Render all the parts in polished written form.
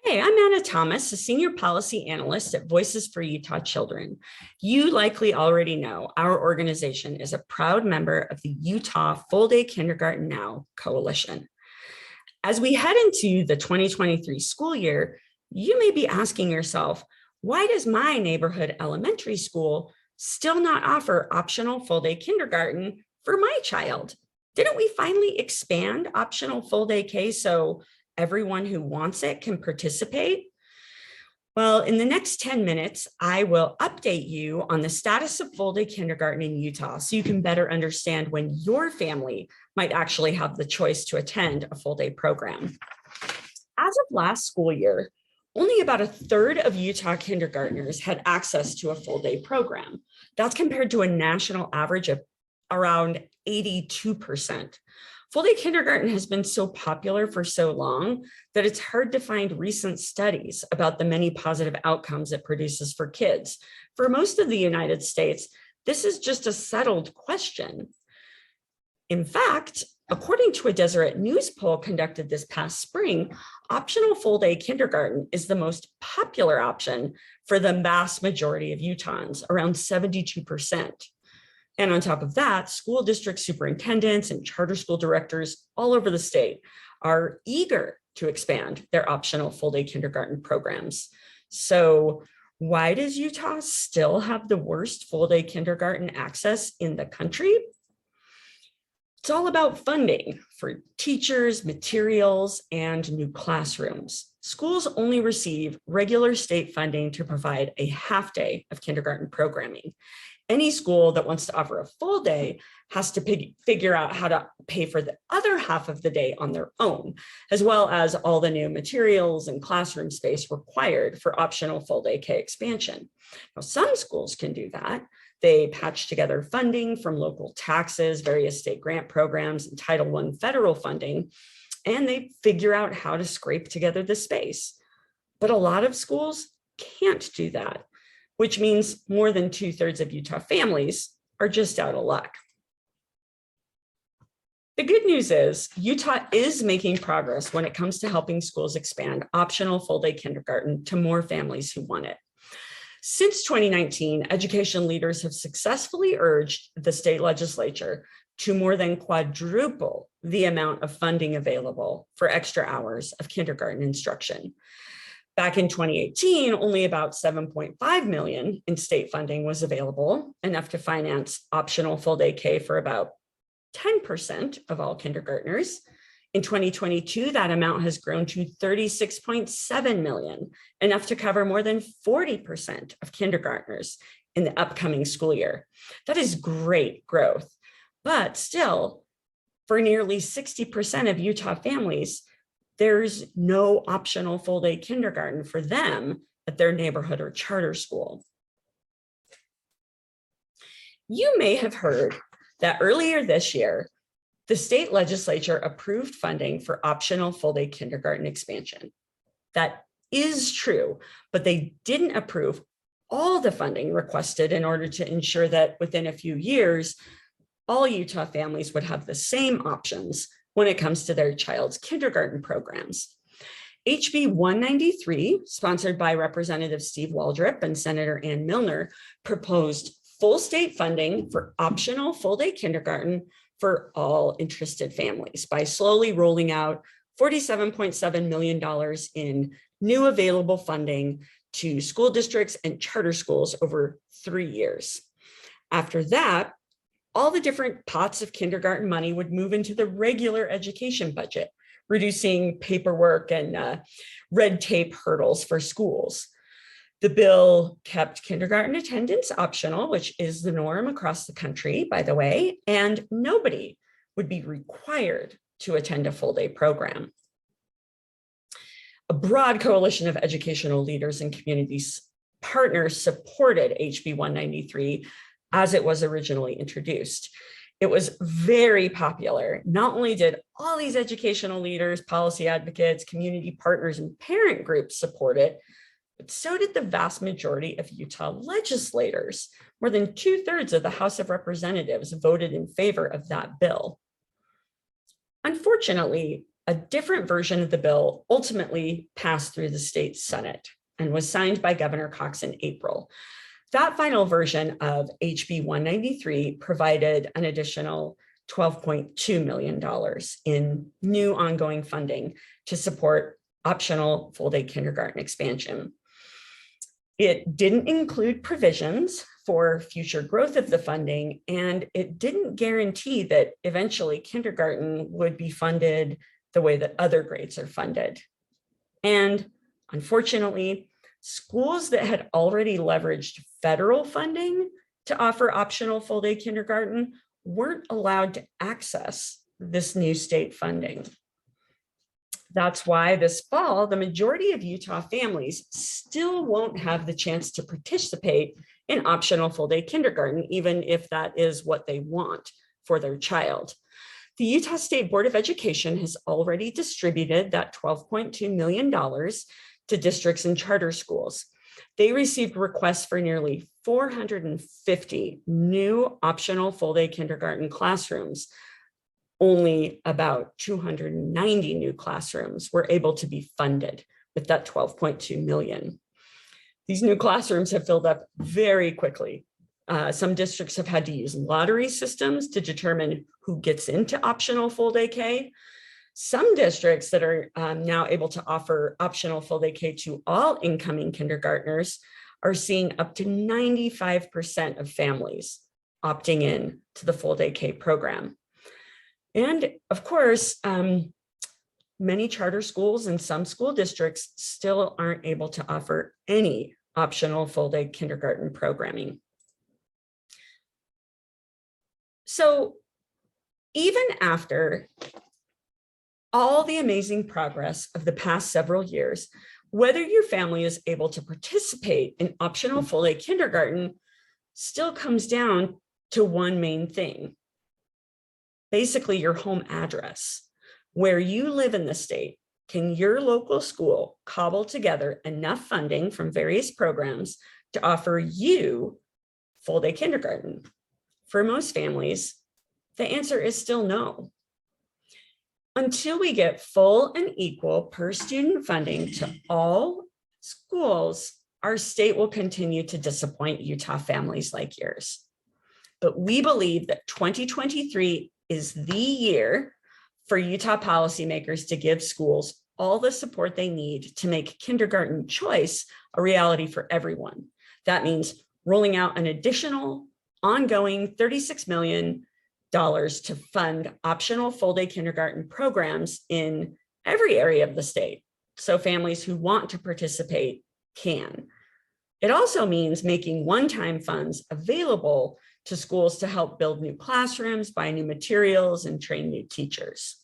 Hey, I'm Anna Thomas, a senior policy analyst at Voices for Utah Children. You likely already know our organization is a proud member of the Utah Full Day Kindergarten Now Coalition. As we head into the 2023 school year, you may be asking yourself, why does my neighborhood elementary school still not offer optional full day kindergarten for my child? Didn't we finally expand optional full day K so everyone who wants it can participate? Well, in the next 10 minutes, I will update you on the status of full day kindergarten in Utah so you can better understand when your family might actually have the choice to attend a full day program. As of last school year, only about a third of Utah kindergartners had access to a full day program. That's compared to a national average of around 82%. Full day kindergarten has been so popular for so long that it's hard to find recent studies about the many positive outcomes it produces for kids. For most of the United States, this is just a settled question. In fact, according to a Deseret News poll conducted this past spring, optional full day kindergarten is the most popular option for the vast majority of Utahns, around 72%. And on top of that, school district superintendents and charter school directors all over the state are eager to expand their optional full day kindergarten programs. So why does Utah still have the worst full day kindergarten access in the country? It's all about funding for teachers, materials, and new classrooms. Schools only receive regular state funding to provide a half day of kindergarten programming. Any school that wants to offer a full day has to figure out how to pay for the other half of the day on their own, as well as all the new materials and classroom space required for optional full day K expansion. Now, some schools can do that. They patch together funding from local taxes, various state grant programs, and Title I federal funding, and they figure out how to scrape together the space. But a lot of schools can't do that, which means more than 2/3 of Utah families are just out of luck. The good news is Utah is making progress when it comes to helping schools expand optional full day kindergarten to more families who want it. Since 2019, education leaders have successfully urged the state legislature to more than quadruple the amount of funding available for extra hours of kindergarten instruction. Back in 2018, only about 7.5 million in state funding was available, enough to finance optional full day K for about 10% of all kindergartners. In 2022, that amount has grown to 36.7 million, enough to cover more than 40% of kindergartners in the upcoming school year. That is great growth, but still, for nearly 60% of Utah families, there's no optional full day kindergarten for them at their neighborhood or charter school. You may have heard that earlier this year, the state legislature approved funding for optional full day kindergarten expansion. That is true, but they didn't approve all the funding requested in order to ensure that within a few years, all Utah families would have the same options when it comes to their child's kindergarten programs. HB 193, sponsored by Representative Steve Waldrop and Senator Ann Milner, proposed full state funding for optional full day kindergarten for all interested families by slowly rolling out $47.7 million in new available funding to school districts and charter schools over 3 years. After that, all the different pots of kindergarten money would move into the regular education budget, reducing paperwork and red tape hurdles for schools. The bill kept kindergarten attendance optional, which is the norm across the country, by the way, and nobody would be required to attend a full day program. A broad coalition of educational leaders and community partners supported HB 193 as it was originally introduced. It was very popular. Not only did all these educational leaders, policy advocates, community partners, and parent groups support it, but so did the vast majority of Utah legislators. More than 2/3 of the House of Representatives voted in favor of that bill. Unfortunately, A different version of the bill ultimately passed through the state Senate and was signed by Governor Cox in April. That final version of HB 193 provided an additional $12.2 million in new ongoing funding to support optional full-day kindergarten expansion. It didn't include provisions for future growth of the funding, and it didn't guarantee that eventually kindergarten would be funded the way that other grades are funded. And unfortunately, schools that had already leveraged federal funding to offer optional full-day kindergarten weren't allowed to access this new state funding. That's why this fall, the majority of Utah families still won't have the chance to participate in optional full-day kindergarten, even if that is what they want for their child. The Utah State Board of Education has already distributed that $12.2 million to districts and charter schools. They received requests for nearly 450 new optional full-day kindergarten classrooms. Only about 290 new classrooms were able to be funded with that 12.2 million. These new classrooms have filled up very quickly. Some districts have had to use lottery systems to determine who gets into optional full-day K. Some districts that are now able to offer optional full-day K to all incoming kindergartners are seeing up to 95% of families opting in to the full-day K program. And of course, many charter schools and some school districts still aren't able to offer any optional full-day kindergarten programming. So even after all the amazing progress of the past several years, whether your family is able to participate in optional full-day kindergarten still comes down to one main thing. Basically, your home address. Where you live in the state, can your local school cobble together enough funding from various programs to offer you full-day kindergarten? For most families, the answer is still no. Until we get full and equal per student funding to all schools, our state will continue to disappoint Utah families like yours. But we believe that 2023 is the year for Utah policymakers to give schools all the support they need to make kindergarten choice a reality for everyone. That means rolling out an additional ongoing $36 million to fund optional full-day kindergarten programs in every area of the state, so families who want to participate can. It also means making one-time funds available to schools to help build new classrooms, buy new materials, and train new teachers.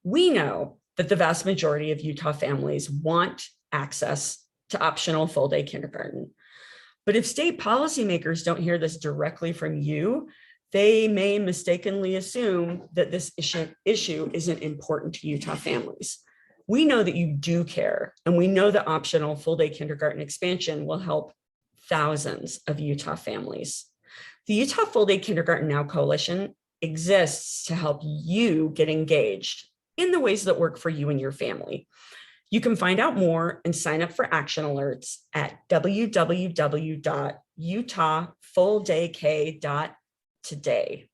We know that the vast majority of Utah families want access to optional full-day kindergarten. But if state policymakers don't hear this directly from you, they may mistakenly assume that this issue isn't important to Utah families. We know that you do care, and we know that optional full-day kindergarten expansion will help thousands of Utah families. The Utah Full-Day Kindergarten Now Coalition exists to help you get engaged in the ways that work for you and your family. You can find out more and sign up for action alerts at www.utahfulldayk.today.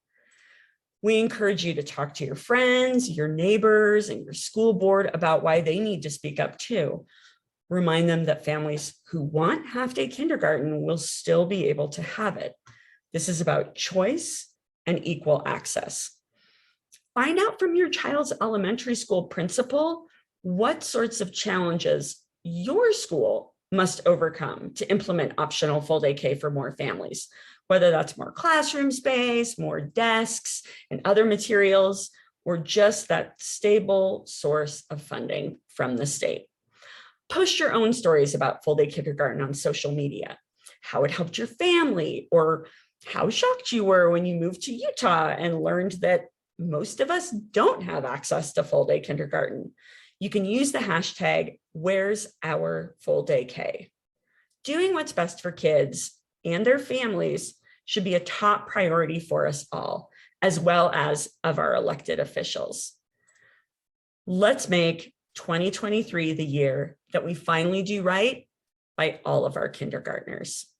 We encourage you to talk to your friends, your neighbors, and your school board about why they need to speak up too. Remind them that families who want half-day kindergarten will still be able to have it. This is about choice and equal access. Find out from your child's elementary school principal what sorts of challenges your school must overcome to implement optional full-day K for more families, whether that's more classroom space, more desks, and other materials, or just that stable source of funding from the state. Post your own stories about full-day kindergarten on social media, how it helped your family, or how shocked you were when you moved to Utah and learned that most of us don't have access to full-day kindergarten. You can use the hashtag #Where'sOurFullDayK. Doing what's best for kids and their families should be a top priority for us all, as well as of our elected officials. Let's make 2023 the year that we finally do right by all of our kindergartners.